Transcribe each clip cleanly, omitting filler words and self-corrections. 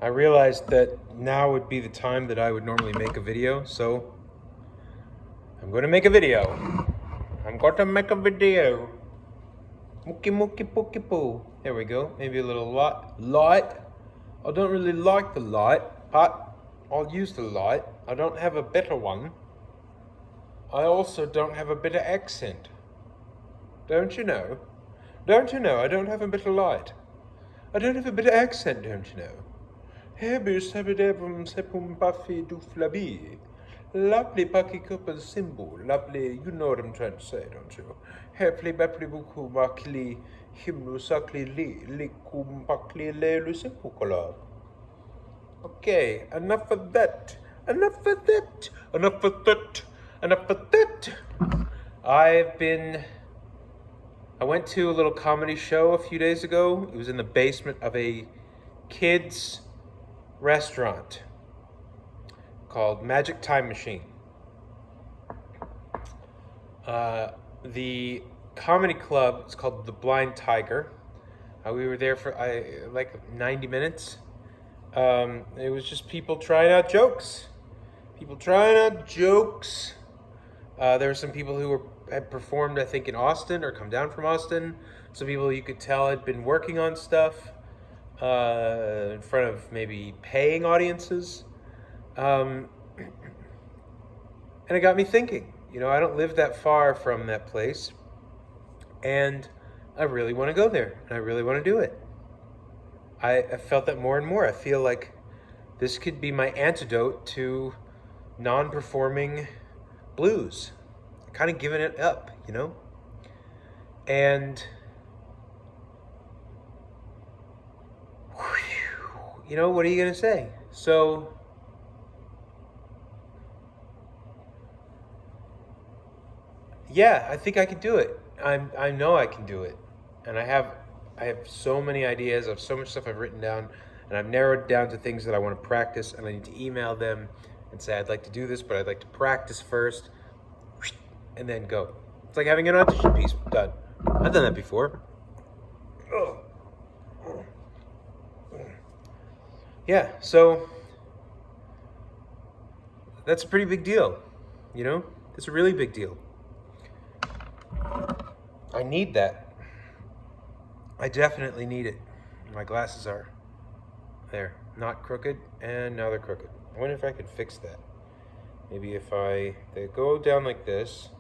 I realized that now would be the time that I would normally make a video, so I'm going to make a video. I'm going to make a video. Mookie mookie pookie poo. There we go. Maybe a little light. I don't really like the light, but I'll use the light. I don't have a better one. I also don't have a better accent. Don't you know? Don't you know I don't have a better light? I don't have a better accent, don't you know? Hebus habidevum sepum buffy du flabi. Lovely pucky couple symbol. Lovely, you know what I'm trying to say, don't you? Hepli bepli buku bakli himnu sakli likum bakli le lusipukola. Okay, enough of that. Enough of that. Enough of that. Enough of that. I went to a little comedy show a few days ago. It was in the basement of a kids' restaurant called Magic Time Machine. The comedy club is called The Blind Tiger. We were there for like 90 minutes. It was just people trying out jokes. There were some people who had performed, I think, in Austin or come down from Austin. Some people you could tell had been working on stuff in front of maybe paying audiences. And it got me thinking, I don't live that far from that place. And I really want to go there. And I really want to do it. I felt that more and more. I feel like this could be my antidote to non-performing blues. Kind of giving it up, And, what are you going to say? So, yeah, I think I could do it. I know I can do it. And I have so many ideas. I have so much stuff I've written down. And I've narrowed down to things that I want to practice. And I need to email them and say, I'd like to do this, but I'd like to practice first. And then go. It's like having an audition piece done. I've done that before. Yeah, so that's a pretty big deal, It's a really big deal. I need that. I definitely need it. My glasses are there, not crooked, and now they're crooked. I wonder if I could fix that. Maybe if they go down like this.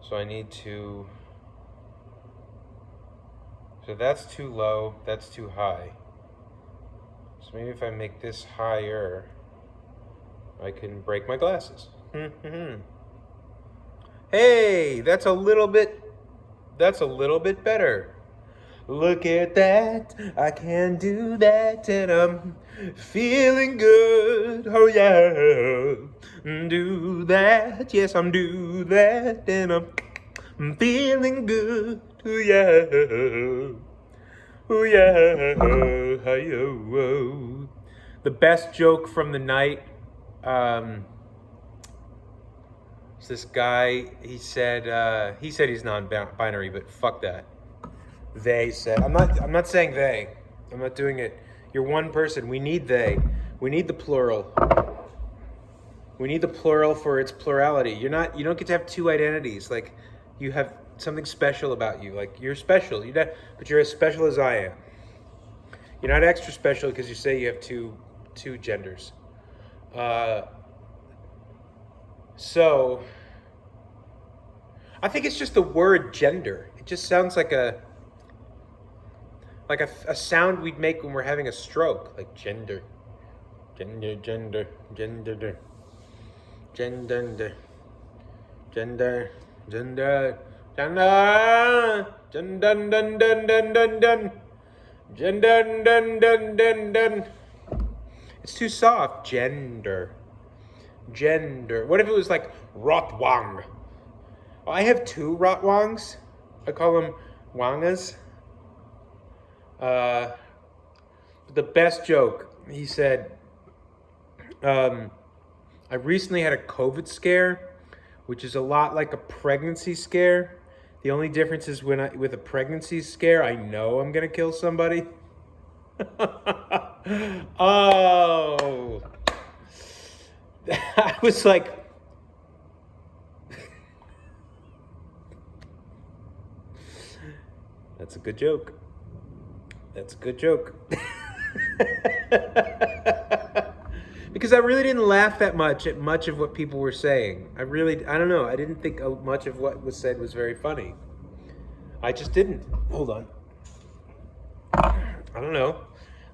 So I need to, so that's too low, that's too high. So maybe if I make this higher, I can break my glasses. Hey, that's a little bit better. Look at that, I can do that, and I'm feeling good. Oh yeah, do that, yes I'm do that, and I'm feeling good. Oh yeah, oh yeah, oh. The best joke from the night. This guy, he said he's non-binary, but fuck that. They said, I'm not saying they. I'm not doing it. You're one person. We need they. We need the plural. We need the plural for its plurality. You don't get to have two identities. Like, you have something special about you. Like, you're special. But you're as special as I am. You're not extra special because you say you have two genders. So I think it's just the word gender. It just sounds like a sound we'd make when we're having a stroke, like gender. It's too soft. Gender. What if it was like Rotwang? Well, I have two Rotwangs. I call them Wangas. The best joke, he said, I recently had a COVID scare, which is a lot like a pregnancy scare. The only difference is with a pregnancy scare, I know I'm going to kill somebody. Oh. I was like, that's a good joke. That's a good joke. Because I really didn't laugh that much at much of what people were saying. I don't know. I didn't think much of what was said was very funny. I just didn't. Hold on. I don't know.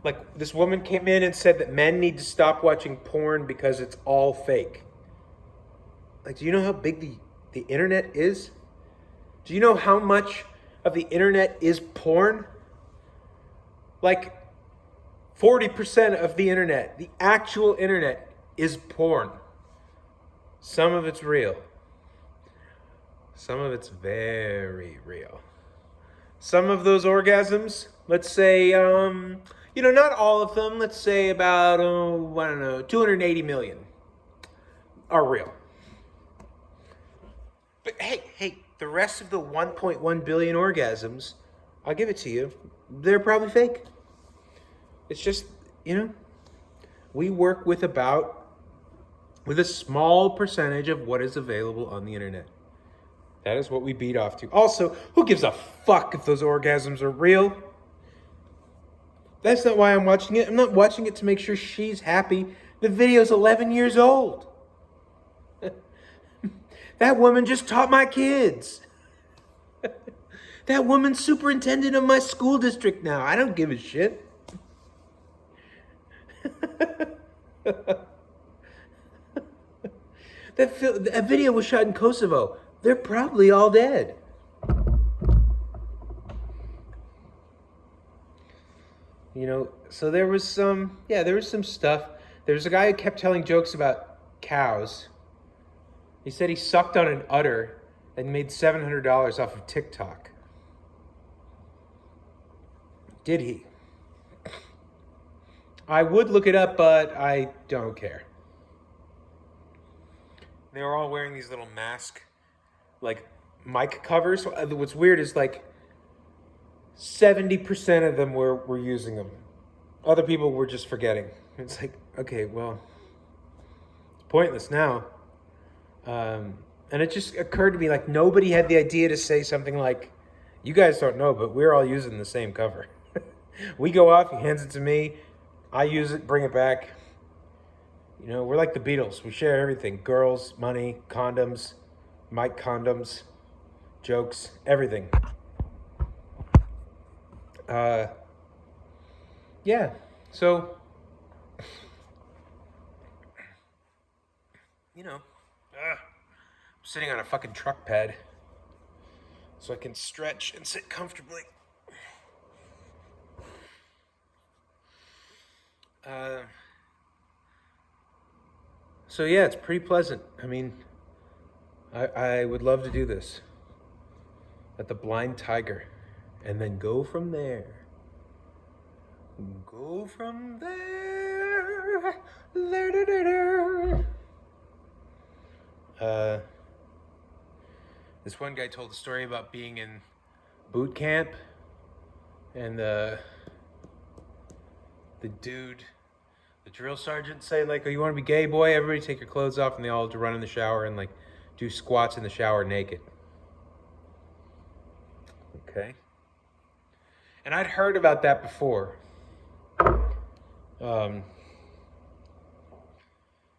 Like, this woman came in and said that men need to stop watching porn because it's all fake. Like, do you know how big the internet is? Do you know how much of the internet is porn? Like, 40% of the internet, the actual internet, is porn. Some of it's real. Some of it's very real. Some of those orgasms, let's say, not all of them, let's say about, 280 million are real. But hey, the rest of the 1.1 billion orgasms, I'll give it to you, they're probably fake. It's just, we work with a small percentage of what is available on the internet. That is what we beat off to. Also, who gives a fuck if those orgasms are real? That's not why I'm watching it. I'm not watching it to make sure she's happy. The video's 11 years old. That woman just taught my kids. That woman's superintendent of my school district now. I don't give a shit. That video was shot in Kosovo. They're probably all dead. So there was some stuff. There was a guy who kept telling jokes about cows. He said he sucked on an udder and made $700 off of TikTok. Did he? I would look it up, but I don't care. They were all wearing these little mask, like, mic covers. What's weird is, like, 70% of them were using them. Other people were just forgetting. It's like, okay, well, it's pointless now. And it just occurred to me, like, nobody had the idea to say something like, you guys don't know, but we're all using the same cover. We go off, he hands it to me, I use it, bring it back. We're like the Beatles. We share everything. Girls, money, condoms, mic condoms, jokes, everything. Yeah. So, I'm sitting on a fucking truck pad so I can stretch and sit comfortably. So yeah, it's pretty pleasant. I mean, I would love to do this at the Blind Tiger and then go from there. Go from there. This one guy told a story about being in boot camp and the drill sergeant saying, like, oh, you want to be gay, boy? Everybody take your clothes off, and they all had to run in the shower and, like, do squats in the shower naked. Okay. And I'd heard about that before.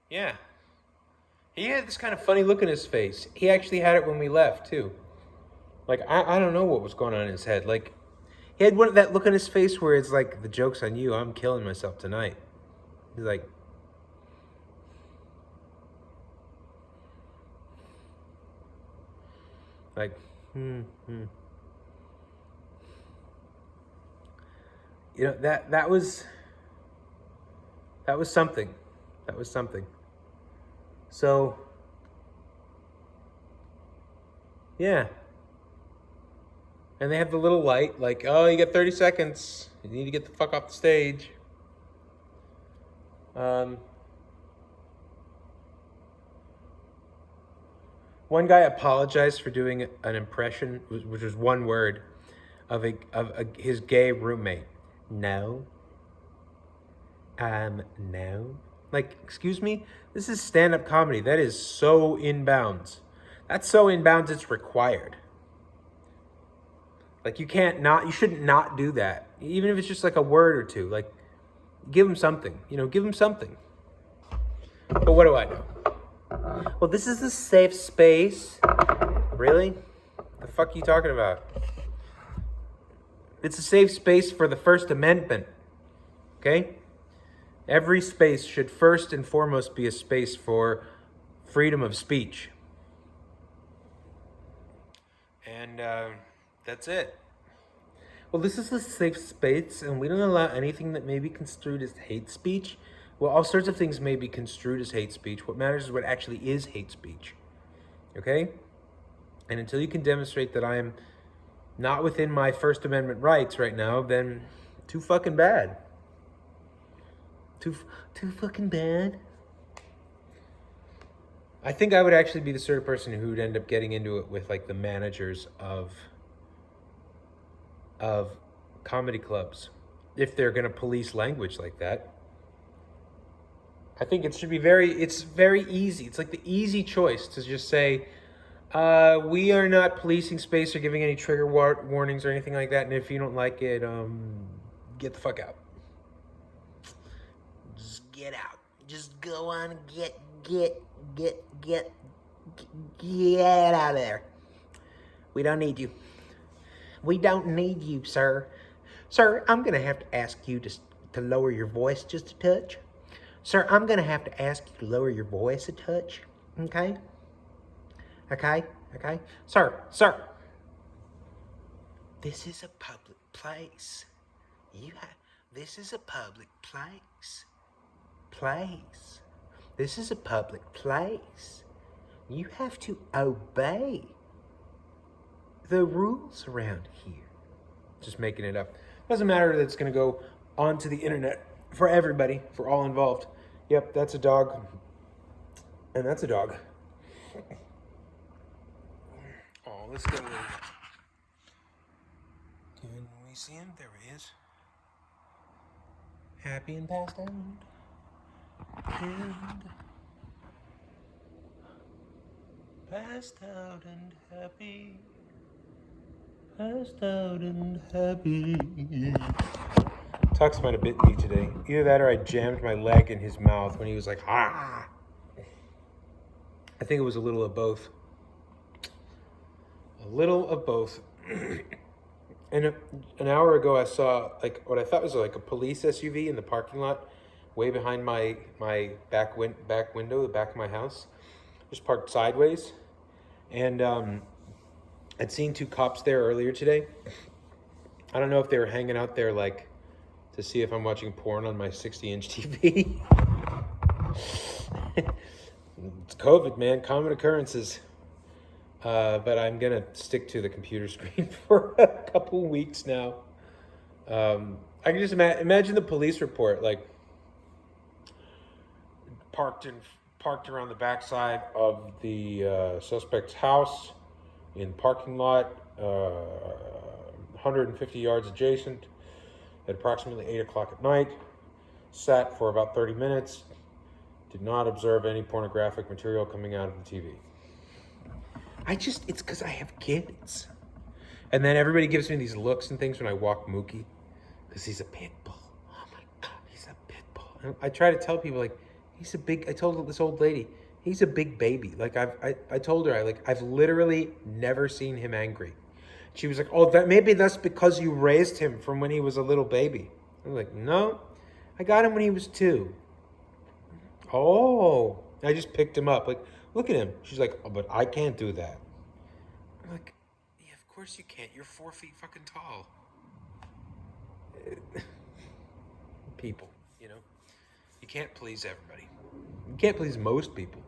Yeah. He had this kind of funny look in his face. He actually had it when we left, too. Like, I don't know what was going on in his head. Like, he had that look on his face where it's like, the joke's on you, I'm killing myself tonight. He's like, that was something. That was something. So, yeah. And they have the little light, like, oh, you got 30 seconds. You need to get the fuck off the stage. One guy apologized for doing an impression, which was one word, of his gay roommate. No. No. Like, excuse me? This is stand-up comedy. That is so inbounds. That's so inbounds it's required. Like, you shouldn't not do that. Even if it's just like a word or two. Like, give them something. Give them something. But what do I know? Well, this is a safe space. Really? The fuck are you talking about? It's a safe space for the First Amendment. Okay? Every space should first and foremost be a space for freedom of speech. And that's it. Well, this is a safe space, and we don't allow anything that may be construed as hate speech. Well, all sorts of things may be construed as hate speech. What matters is what actually is hate speech. Okay? And until you can demonstrate that I am not within my First Amendment rights right now, then too fucking bad. Too fucking bad. I think I would actually be the sort of person who would end up getting into it with like the managers of comedy clubs if they're going to police language like that. I think it's very easy. It's like the easy choice to just say, we are not policing space or giving any trigger warnings or anything like that. And if you don't like it, get the fuck out. Just get out. Just go on and get out of there. We don't need you. We don't need you, sir. Sir, I'm going to have to ask you to lower your voice just a touch. Sir, I'm going to have to ask you to lower your voice a touch. Okay? Okay? Sir. This is a public place. This is a public place. This is a public place. You have to obey the rules around here. Just making it up. Doesn't matter that it's going to go onto the internet for everybody, for all involved. Yep, that's a dog. And that's a dog. Oh, let's go. Can we see him? There he is. Happy and passed out. And passed out and happy. Passed out and happy. Tux might have bit me today. Either that or I jammed my leg in his mouth when he was like, ah. I think it was a little of both. A little of both. And an hour ago, I saw like what I thought was like a police SUV in the parking lot, way behind my back window, the back of my house, just parked sideways. And I'd seen two cops there earlier today. I don't know if they were hanging out there like to see if I'm watching porn on my 60-inch TV. It's COVID, man. Common occurrences. But I'm going to stick to the computer screen for a couple weeks now. I can just imagine the police report, like, parked around the backside of the suspect's house in parking lot, 150 yards adjacent, at approximately 8 o'clock at night. Sat for about 30 minutes. Did not observe any pornographic material coming out of the TV. It's because I have kids. And then everybody gives me these looks and things when I walk Mookie. Because he's a pit bull. Oh my God, he's a pit bull. And I try to tell people, like, I told this old lady, he's a big baby. Like, I told her, I've literally never seen him angry. She was like, oh, maybe that's because you raised him from when he was a little baby. I'm like, no, I got him when he was 2. Oh, I just picked him up. Like, look at him. She's like, oh, but I can't do that. I'm like, yeah, of course you can't. You're 4 feet fucking tall. People, you can't please everybody. You can't please most people.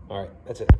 All right, that's it.